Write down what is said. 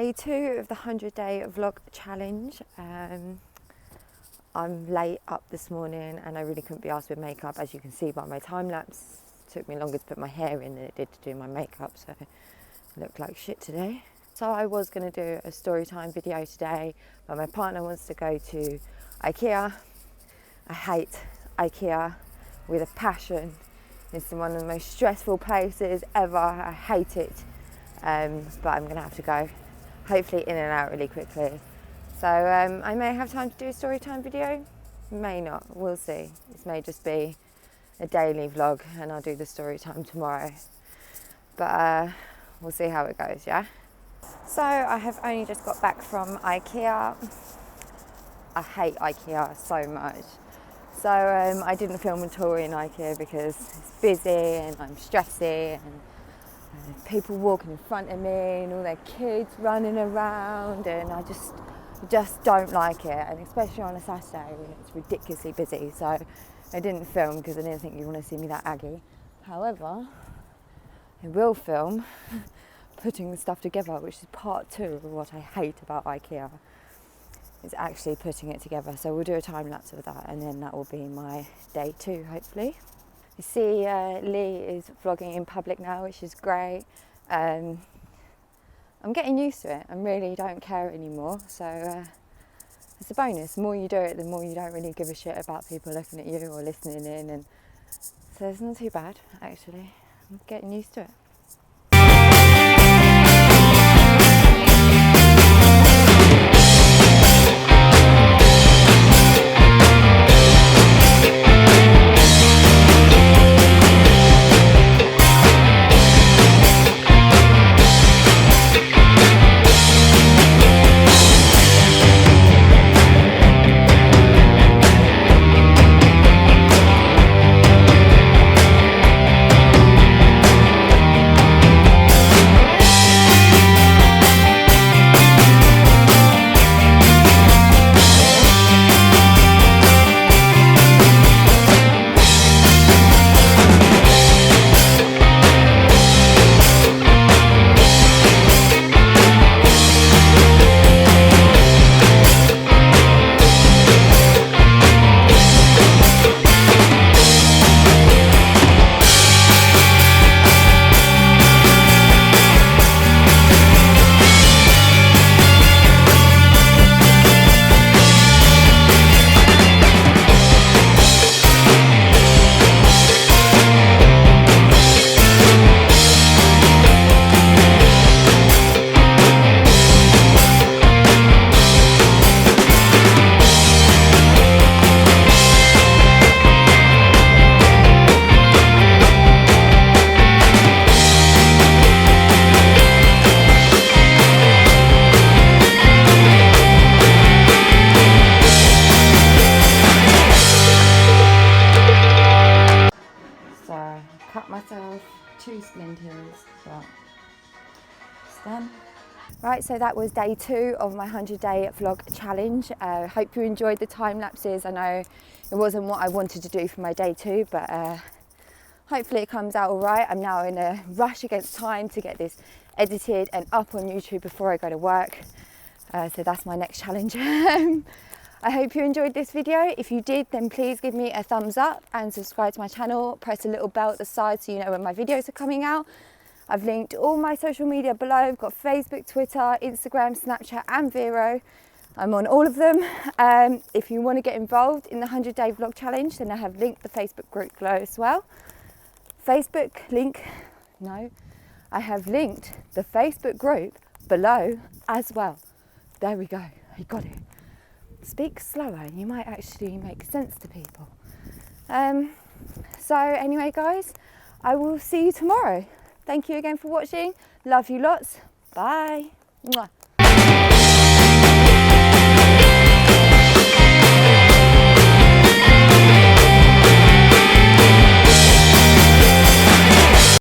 day 2 of the 100-day vlog challenge. I'm late up this morning and I really couldn't be asked with makeup, as you can see by my time lapse. It took me longer to put my hair in than it did to do my makeup, so I look like shit today. So I was going to do a story time video today, but my partner wants to go to Ikea. I hate Ikea with a passion. It's one of the most stressful places ever. I hate it, but I'm going to have to go, hopefully in and out really quickly. So I may have time to do a story time video, may not, we'll see. This may just be a daily vlog and I'll do the story time tomorrow. But we'll see how it goes, yeah? So I have only just got back from Ikea. I hate Ikea so much. So I didn't film a tour in Ikea because it's busy and I'm stressy and people walking in front of me and all their kids running around, and I just don't like it, and especially on a Saturday when it's ridiculously busy. So I didn't film because I didn't think you'd want to see me that aggy. However, I will film putting the stuff together, which is part 2 of what I hate about Ikea. Is actually putting it together. So we'll do a time lapse of that, and then that will be my day 2 hopefully. You see Lee is vlogging in public now, which is great. I'm getting used to it. I really don't care anymore, so it's a bonus. The more you do it, the more you don't really give a shit about people looking at you or listening in, and so it's not too bad actually. I'm getting used to it. Cut myself 2 splinters, but it's done. Right, so that was day 2 of my 100-day vlog challenge. Hope you enjoyed the time lapses. I know it wasn't what I wanted to do for my day 2, but hopefully it comes out all right. I'm now in a rush against time to get this edited and up on YouTube before I go to work. So that's my next challenge. I hope you enjoyed this video. If you did, then please give me a thumbs up and subscribe to my channel. Press the little bell at the side so you know when my videos are coming out. I've linked all my social media below. I've got Facebook, Twitter, Instagram, Snapchat and Vero. I'm on all of them. If you want to get involved in the 100-day vlog challenge, then I have linked the Facebook group below as well. I have linked the Facebook group below as well. There we go, I got it. Speak slower and you might actually make sense to people. So anyway guys, I will see you tomorrow. Thank you again for watching. Love you lots. Bye. Mwah.